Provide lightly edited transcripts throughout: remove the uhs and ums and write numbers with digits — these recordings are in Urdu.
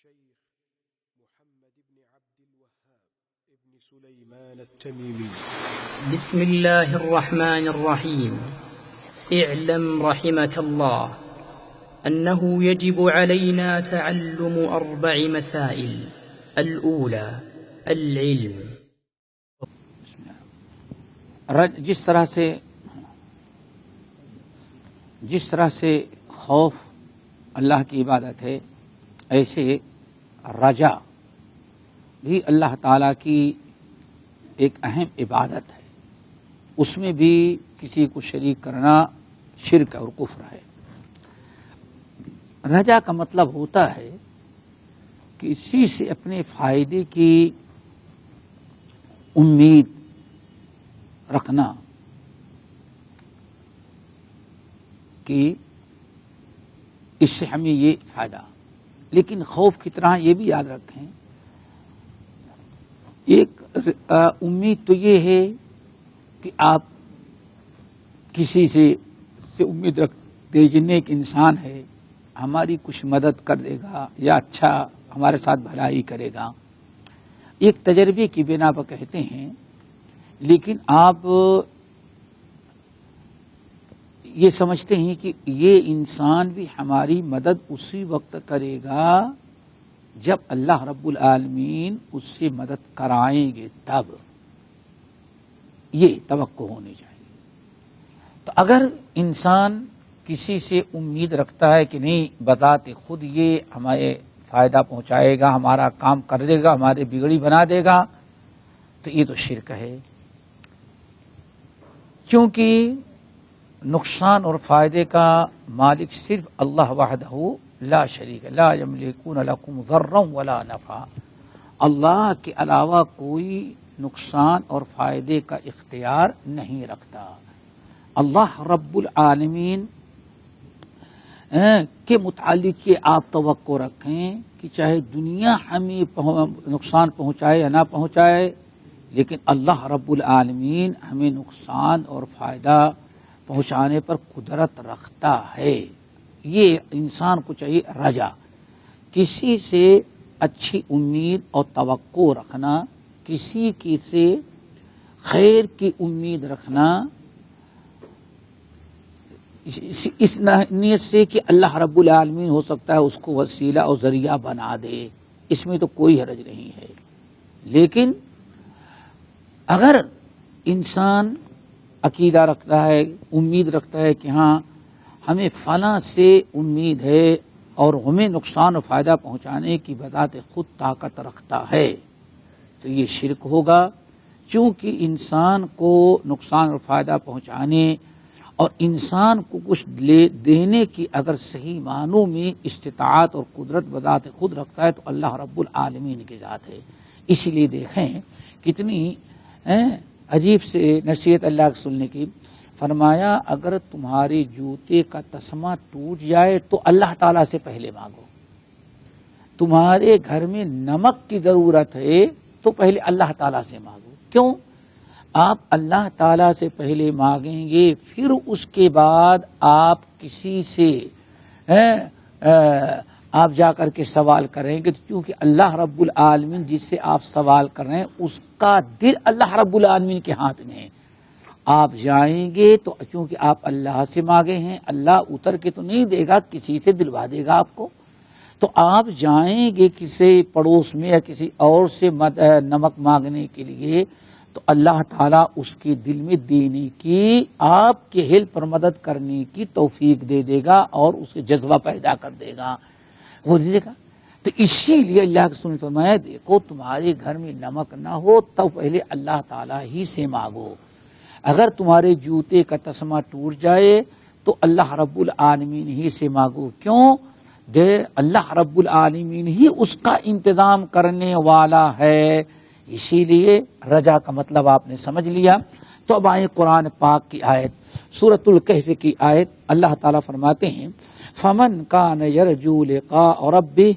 الشيخ محمد بن عبد الوهاب ابن سليمان التميمي. بسم الله الرحمن الرحيم. اعلم رحمك الله أنه يجب علينا تعلم 4 مسائل. الأولى العلم. جس طرح سے خوف اللہ کی عبادت ہے، ایسے رجا بھی اللہ تعالیٰ کی ایک اہم عبادت ہے. اس میں بھی کسی کو شریک کرنا شرک اور کفر ہے. رجا کا مطلب ہوتا ہے کسی سے اپنے فائدے کی امید رکھنا کہ اس سے ہمیں یہ فائدہ. لیکن خوف کی طرح یہ بھی یاد رکھیں، ایک امید تو یہ ہے کہ آپ کسی سے امید رکھتے کہ نیک انسان ہے، ہماری کچھ مدد کر دے گا یا اچھا ہمارے ساتھ بھلائی کرے گا، ایک تجربے کی بنا پر کہتے ہیں. لیکن آپ یہ سمجھتے ہیں کہ یہ انسان بھی ہماری مدد اسی وقت کرے گا جب اللہ رب العالمین اس سے مدد کرائیں گے، تب یہ توقع ہونی چاہیے. تو اگر انسان کسی سے امید رکھتا ہے کہ نہیں بذات خود یہ ہمیں فائدہ پہنچائے گا، ہمارا کام کر دے گا، ہمارے بگڑی بنا دے گا، تو یہ تو شرک ہے. کیونکہ نقصان اور فائدے کا مالک صرف اللہ وحدہ لا شریک، لا یملکون لکم ضرا ولا نفعا. اللہ کے علاوہ کوئی نقصان اور فائدے کا اختیار نہیں رکھتا. اللہ رب العالمین کے متعلق یہ آپ توقع رکھیں کہ چاہے دنیا ہمیں نقصان پہنچائے یا نہ پہنچائے، لیکن اللہ رب العالمین ہمیں نقصان اور فائدہ پہنچانے پر قدرت رکھتا ہے. یہ انسان کو چاہیے رجا، کسی سے اچھی امید اور توقع رکھنا، کسی کی سے خیر کی امید رکھنا، اس نیت سے کہ اللہ رب العالمین ہو سکتا ہے اس کو وسیلہ اور ذریعہ بنا دے، اس میں تو کوئی حرج نہیں ہے. لیکن اگر انسان عقیدہ رکھتا ہے، امید رکھتا ہے کہ ہاں ہمیں فلاں سے امید ہے اور ہمیں نقصان و فائدہ پہنچانے کی بذات خود طاقت رکھتا ہے، تو یہ شرک ہوگا. چونکہ انسان کو نقصان اور فائدہ پہنچانے اور انسان کو کچھ دینے کی اگر صحیح معنوں میں استطاعت اور قدرت بذات خود رکھتا ہے تو اللہ رب العالمین کی ذات ہے. اسی لیے دیکھیں کتنی عجیب سے نصیحت اللہ کے سننے کی. فرمایا اگر تمہارے جوتے کا تسمہ ٹوٹ جائے تو اللہ تعالیٰ سے پہلے مانگو. تمہارے گھر میں نمک کی ضرورت ہے تو پہلے اللہ تعالیٰ سے مانگو. کیوں؟ آپ اللہ تعالیٰ سے پہلے مانگیں گے، پھر اس کے بعد آپ کسی سے آپ جا کر کے سوال کریں گے. کیونکہ اللہ رب العالمین جس سے آپ سوال کر رہے ہیں اس کا دل اللہ رب العالمین کے ہاتھ میں ہے. آپ جائیں گے تو چونکہ آپ اللہ سے مانگے ہیں، اللہ اتر کے تو نہیں دے گا، کسی سے دلوا دے گا آپ کو. تو آپ جائیں گے کسی پڑوس میں یا کسی اور سے نمک مانگنے کے لیے، تو اللہ تعالیٰ اس کے دل میں دینے کی، آپ کے ہیلپ پر مدد کرنے کی توفیق دے دے گا اور اس کے جذبہ پیدا کر دے گا، وہ دے گا. تو اسی لیے اللہ کے سن فرمایا دیکھو تمہارے گھر میں نمک نہ ہو تو پہلے اللہ تعالیٰ ہی سے مانگو. اگر تمہارے جوتے کا تسمہ ٹوٹ جائے تو اللہ رب العالمین ہی سے مانگو. کیوں؟ اللہ رب العالمین ہی اس کا انتظام کرنے والا ہے. اسی لیے رجا کا مطلب آپ نے سمجھ لیا. تو اب آئیں قرآن پاک کی آیت، سورۃ الکہف کی آیت. اللہ تعالیٰ فرماتے ہیں فمن کان یرجو لقاء ربہ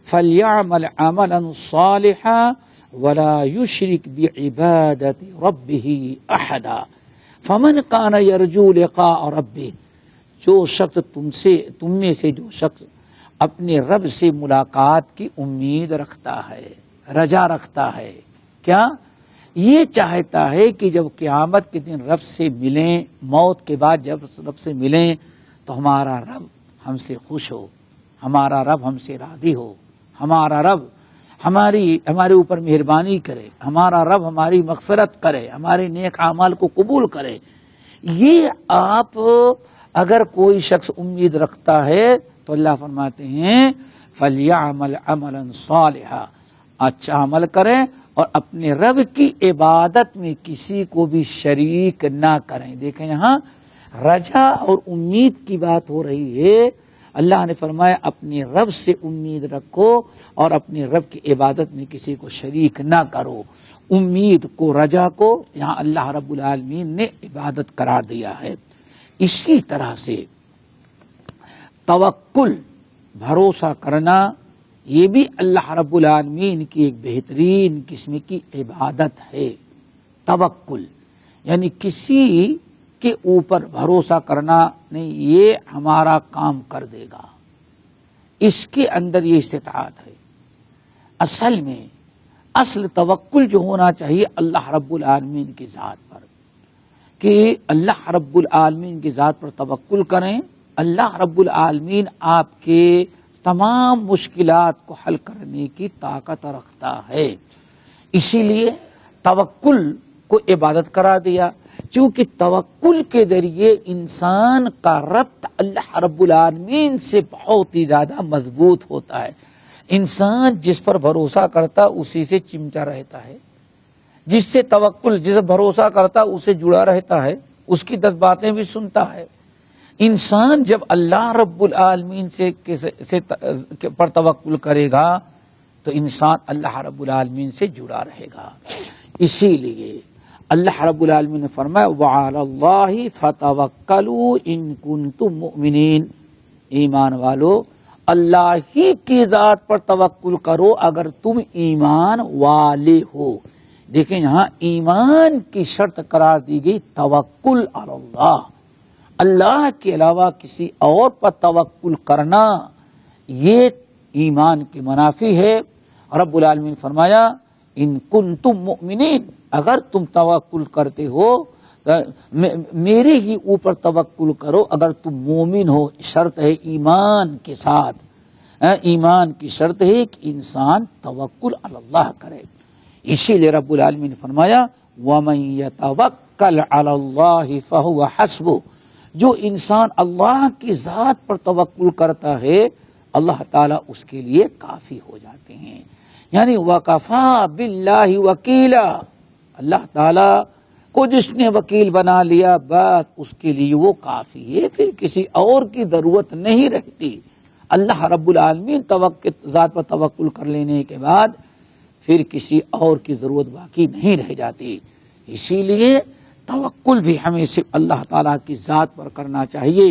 فلیعمل عملا صالحا ولا یشرک بعبادۃ ربہ احدا. فمن کان یرجو لقاء ربہ، جو شخص تم میں سے جو شخص اپنے رب سے ملاقات کی امید رکھتا ہے، رجا رکھتا ہے. کیا؟ یہ چاہتا ہے کہ جب قیامت کے دن رب سے ملیں، موت کے بعد جب رب سے ملیں تو ہمارا رب ہم سے خوش ہو، ہمارا رب ہم سے راضی ہو، ہمارا رب ہمارے اوپر مہربانی کرے، ہمارا رب ہماری مغفرت کرے، ہمارے نیک اعمال کو قبول کرے. یہ آپ اگر کوئی شخص امید رکھتا ہے تو اللہ فرماتے ہیں فَلْيَعْمَلْ عَمَلًا صَالِحًا، اچھا عمل کریں اور اپنے رب کی عبادت میں کسی کو بھی شریک نہ کریں. دیکھیں یہاں رجا اور امید کی بات ہو رہی ہے. اللہ نے فرمایا اپنے رب سے امید رکھو اور اپنے رب کی عبادت میں کسی کو شریک نہ کرو. امید کو، رجا کو یہاں اللہ رب العالمین نے عبادت قرار دیا ہے. اسی طرح سے توکل، بھروسہ کرنا، یہ بھی اللہ رب العالمین کی ایک بہترین قسم کی عبادت ہے. توکل یعنی کسی کے اوپر بھروسہ کرنا نہیں، یہ ہمارا کام کر دے گا، اس کے اندر یہ استطاعت ہے. اصل میں اصل توکل جو ہونا چاہیے اللہ رب العالمین کی ذات پر، کہ اللہ رب العالمین کی ذات پر توکل کریں. اللہ رب العالمین آپ کے تمام مشکلات کو حل کرنے کی طاقت رکھتا ہے. اسی لیے توکل کو عبادت قرار دیا، چونکہ توکل کے ذریعے انسان کا ربط اللہ رب العالمین سے بہت ہی زیادہ مضبوط ہوتا ہے. انسان جس پر بھروسہ کرتا اسی سے چمٹا رہتا ہے، جس سے توکل، جس سے بھروسہ کرتا اس سے جڑا رہتا ہے، اس کی 10 باتیں بھی سنتا ہے. انسان جب اللہ رب العالمین پر توکل کرے گا تو انسان اللہ رب العالمین سے جڑا رہے گا. اسی لیے اللہ رب العالمین نے فرمایا وَعَلَى اللَّهِ فَتَوَكَّلُوا إِن كُنتُم مُؤْمِنِينَ، ایمان والو اللہ ہی کی ذات پر توکل کرو اگر تم ایمان والے ہو. دیکھیں یہاں ایمان کی شرط قرار دی گئی توکل علی اللہ. اللہ کے علاوہ کسی اور پر توکل کرنا یہ ایمان کے منافی ہے. رب العالمین فرمایا ان کنتم مؤمنین، اگر تم توکل کرتے ہو میرے ہی اوپر توکل کرو اگر تم مومن ہو. شرط ہے ایمان کے ساتھ، ایمان کی شرط ہے کہ انسان توکل علی اللہ کرے. اسی لیے رب العالمین نے فرمایا وَمَن يَتَوَكَّلْ عَلَى اللَّهِ فَهُوَ حَسْبُهُ، جو انسان اللہ کی ذات پر توکل کرتا ہے اللہ تعالیٰ اس کے لیے کافی ہو جاتے ہیں. یعنی وَكَفَى بِاللَّهِ وَكِيلًا، اللہ تعالیٰ کو جس نے وکیل بنا لیا بس اس کے لیے وہ کافی ہے، پھر کسی اور کی ضرورت نہیں رہتی. اللہ رب العالمین ذات پر توکل کر لینے کے بعد پھر کسی اور کی ضرورت باقی نہیں رہ جاتی. اسی لیے توکل بھی ہمیں صرف اللہ تعالیٰ کی ذات پر کرنا چاہیے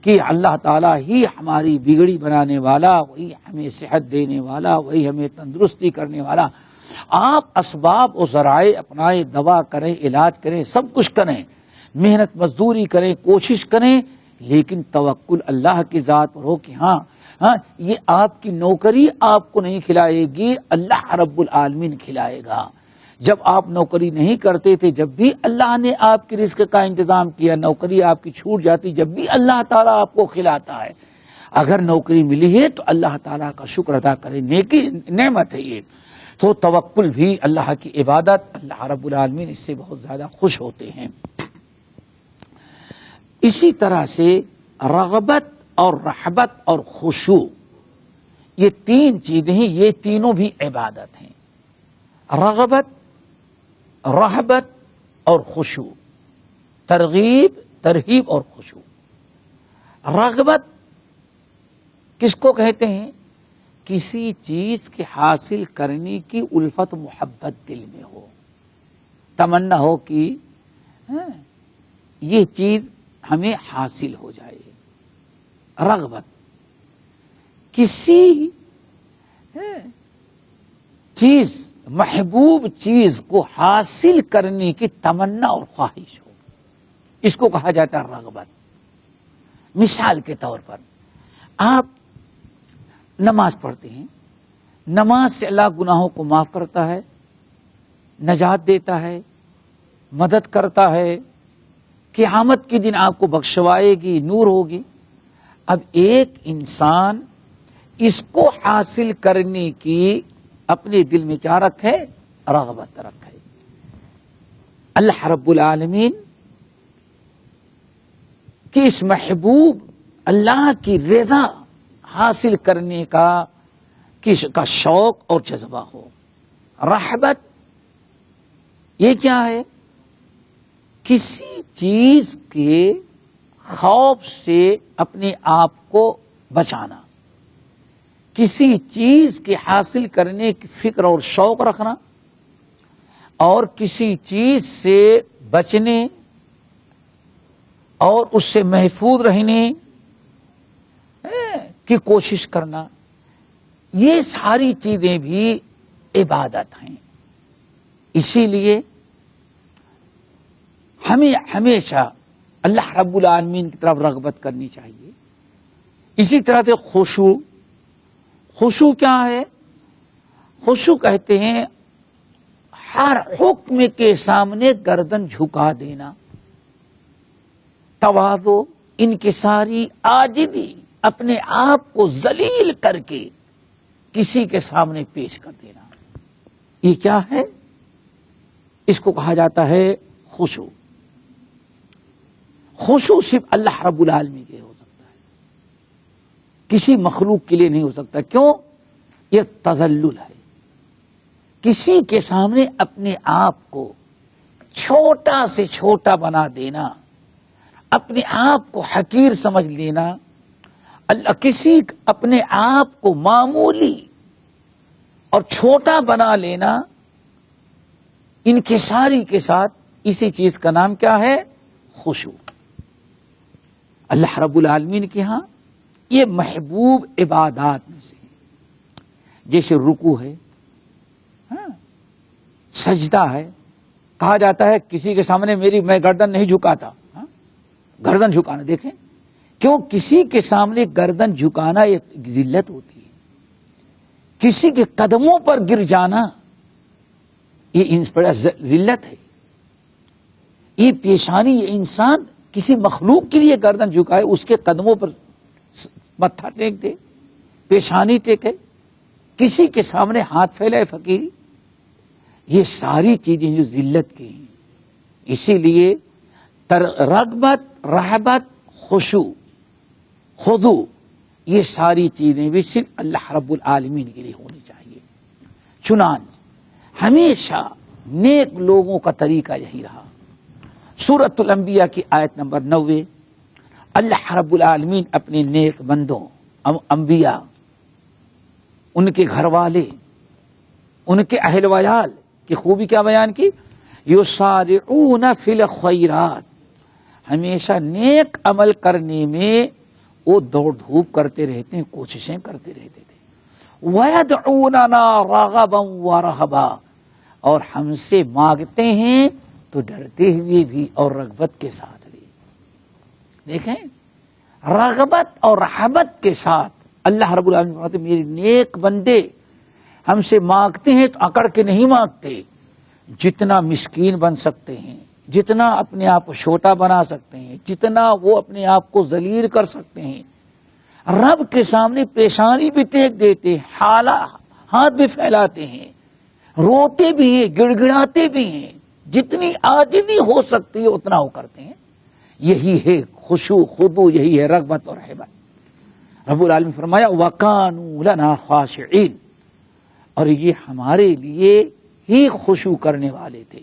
کہ اللہ تعالیٰ ہی ہماری بگڑی بنانے والا، وہی ہمیں صحت دینے والا، وہی ہمیں تندرستی کرنے والا. آپ اسباب و ذرائع اپنائیں، دوا کریں، علاج کریں، سب کچھ کریں، محنت مزدوری کریں، کوشش کریں، لیکن توکل اللہ کی ذات پر ہو کہ ہاں یہ آپ کی نوکری آپ کو نہیں کھلائے گی، اللہ رب العالمین کھلائے گا. جب آپ نوکری نہیں کرتے تھے جب بھی اللہ نے آپ کی رزق کا انتظام کیا، نوکری آپ کی چھوٹ جاتی جب بھی اللہ تعالیٰ آپ کو کھلاتا ہے. اگر نوکری ملی ہے تو اللہ تعالیٰ کا شکر ادا کریں، نیکی نعمت ہے یہ. تو توکل بھی اللہ کی عبادت، اللہ رب العالمین اس سے بہت زیادہ خوش ہوتے ہیں. اسی طرح سے رغبت اور رحبت اور خشوع، یہ 3 چیزیں ہیں، یہ تینوں بھی عبادت ہیں. رغبت، رحبت اور خشوع، ترغیب، ترہیب اور خشوع. رغبت کس کو کہتے ہیں؟ کسی چیز کے حاصل کرنے کی الفت محبت دل میں ہو، تمنا ہو کہ یہ چیز ہمیں حاصل ہو جائے. رغبت کسی چیز، محبوب چیز کو حاصل کرنے کی تمنا اور خواہش ہو، اس کو کہا جاتا ہے رغبت. مثال کے طور پر آپ نماز پڑھتے ہیں، نماز سے اللہ گناہوں کو معاف کرتا ہے، نجات دیتا ہے، مدد کرتا ہے، قیامت کے دن آپ کو بخشوائے گی، نور ہوگی۔ اب ایک انسان اس کو حاصل کرنے کی اپنے دل میں کیا رکھے؟ رغبت رکھے۔ اللہ رب العالمین کی اس محبوب اللہ کی رضا حاصل کرنے کا شوق اور جذبہ ہو۔ رحبت یہ کیا ہے؟ کسی چیز کے خوف سے اپنے آپ کو بچانا، کسی چیز کے حاصل کرنے کی فکر اور شوق رکھنا، اور کسی چیز سے بچنے اور اس سے محفوظ رہنے کی کوشش کرنا، یہ ساری چیزیں بھی عبادت ہیں۔ اسی لیے ہمیں ہمیشہ اللہ رب العالمین کی طرف رغبت کرنی چاہیے۔ اسی طرح سے خشوع کیا ہے؟ خشوع کہتے ہیں ہر حکم کے سامنے گردن جھکا دینا، تواضع، انکساری، عاجزی، اپنے آپ کو ذلیل کر کے کسی کے سامنے پیش کر دینا، یہ کیا ہے؟ اس کو کہا جاتا ہے خشوع۔ خشوع صرف اللہ رب العالمین کے ہو سکتا ہے، کسی مخلوق کے لیے نہیں ہو سکتا۔ کیوں؟ یہ تذلل ہے، کسی کے سامنے اپنے آپ کو چھوٹا سے چھوٹا بنا دینا، اپنے آپ کو حقیر سمجھ لینا، کسی اپنے آپ کو معمولی اور چھوٹا بنا لینا، انکساری کے ساتھ، اسی چیز کا نام کیا ہے؟ خشوع۔ اللہ رب العالمین کے ہاں یہ محبوب عبادات میں سے ہے، جیسے رکوع ہے، سجدہ ہے۔ کہا جاتا ہے کسی کے سامنے میں گردن نہیں جھکاتا، گردن جھکانا، دیکھیں کیوں؟ کسی کے سامنے گردن جھکانا ایک ذلت ہوتی ہے، کسی کے قدموں پر گر جانا یہ بڑا ذلت ہے۔ یہ پیشانی، یہ انسان کسی مخلوق کے لیے گردن جھکائے، اس کے قدموں پر متھا ٹیک دے، پیشانی ٹیکے، کسی کے سامنے ہاتھ پھیلائے فقیری، یہ ساری چیزیں جو ذلت کی ہیں۔ اسی لیے رغبت، رہبت، خشوع، خضوع، یہ ساری چیزیں بھی صرف اللہ رب العالمین کے لیے ہونی چاہیے۔ چنانچہ ہمیشہ نیک لوگوں کا طریقہ یہی رہا۔ سورۃ الانبیاء کی آیت نمبر 90، اللہ رب العالمین اپنے نیک بندوں، انبیاء، ان کے گھر والے، ان کے اہل ویال کی خوبی کیا بیان کی؟ یسارعون فی الخیرات، ہمیشہ نیک عمل کرنے میں وہ دوڑ دھوپ کرتے رہتے ہیں، کوششیں کرتے رہتے تھے۔ وَيَدْعُونَنَا رَغَبًا وَرَهَبًا، اور ہم سے مانگتے ہیں تو ڈرتے ہوئے بھی اور رغبت کے ساتھ بھی۔ دیکھیں، رغبت اور رہبت کے ساتھ اللہ رب العالمین فرماتے ہیں میرے نیک بندے ہم سے مانگتے ہیں تو اکڑ کے نہیں مانگتے، جتنا مسکین بن سکتے ہیں، جتنا اپنے آپ کو چھوٹا بنا سکتے ہیں، جتنا وہ اپنے آپ کو ذلیل کر سکتے ہیں، رب کے سامنے پیشانی بھی ٹیک دیتے ہیں، ہاتھ بھی پھیلاتے ہیں، روتے بھی ہیں، گڑ گڑاتے بھی ہیں، جتنی عاجزی ہو سکتی ہے اتنا وہ کرتے ہیں۔ یہی ہے خشوع، خضوع، یہی ہے رغبت اور رہبت۔ رب العالمین فرمایا وَكَانُوا لَنَا خَاشِعِينَ، اور یہ ہمارے لیے ہی خشوع کرنے والے تھے۔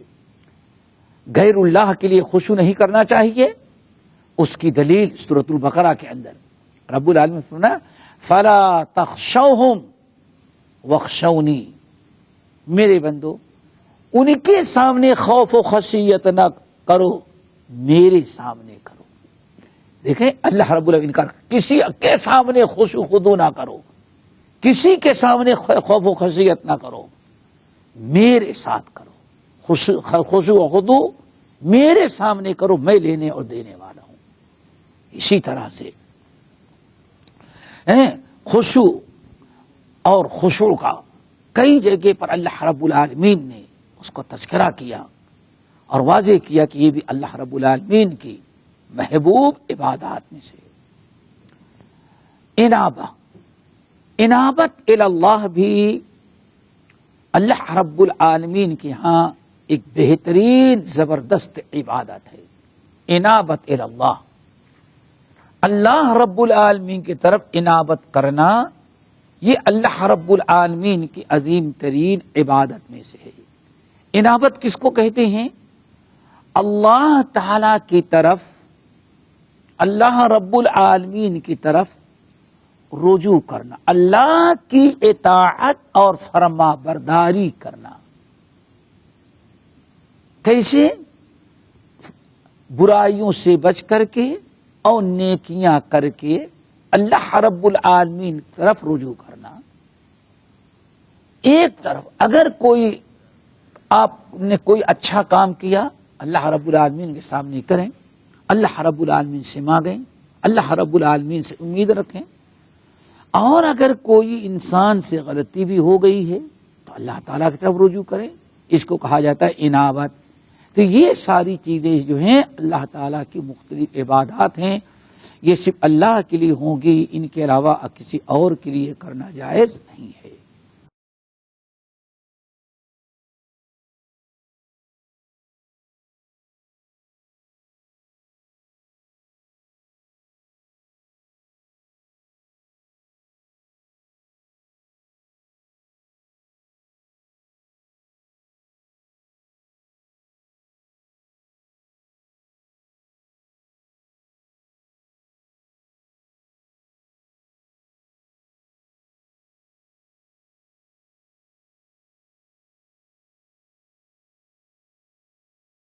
غیر اللہ کے لیے خشوع نہیں کرنا چاہیے، اس کی دلیل سورۃ البقرہ کے اندر رب العالمین فرمایا فَلَا تَخْشَوْهُمْ وَاخْشَوْنِي، میرے بندو ان کے سامنے خوف و خشیت نہ کرو، میرے سامنے کرو۔ دیکھیں اللہ رب العالمین انکار، کسی کے سامنے خشوع خضوع نہ کرو، کسی کے سامنے خوف و خشیت نہ کرو، میرے ساتھ کرو، خشوع و خضوع میرے سامنے کرو، میں لینے اور دینے والا ہوں۔ اسی طرح سے خشوع اور خشوع کا کئی جگہ پر اللہ رب العالمین نے اس کو تذکرہ کیا اور واضح کیا کہ یہ بھی اللہ رب العالمین کی محبوب عبادات میں سے۔ انابت اللہ بھی اللہ رب العالمین کے ہاں ایک بہترین زبردست عبادت ہے۔ انابت اللہ، اللہ رب العالمین کی طرف انابت کرنا، یہ اللہ رب العالمین کی عظیم ترین عبادت میں سے ہے۔ انابت کس کو کہتے ہیں؟ اللہ تعالی کی طرف، اللہ رب العالمین کی طرف رجوع کرنا، اللہ کی اطاعت اور فرما برداری کرنا۔ کیسے؟ برائیوں سے بچ کر کے اور نیکیاں کر کے اللہ رب العالمین کی طرف رجوع کرنا۔ ایک طرف اگر کوئی آپ نے کوئی اچھا کام کیا، اللہ رب العالمین کے سامنے کریں، اللہ رب العالمین سے مانگیں، اللہ رب العالمین سے امید رکھیں، اور اگر کوئی انسان سے غلطی بھی ہو گئی ہے تو اللہ تعالیٰ کی طرف رجوع کریں، اس کو کہا جاتا ہے انابت۔ تو یہ ساری چیزیں جو ہیں اللہ تعالیٰ کی مختلف عبادات ہیں، یہ صرف اللہ کے لیے ہوں گی، ان کے علاوہ کسی اور کے لیے کرنا جائز نہیں ہے۔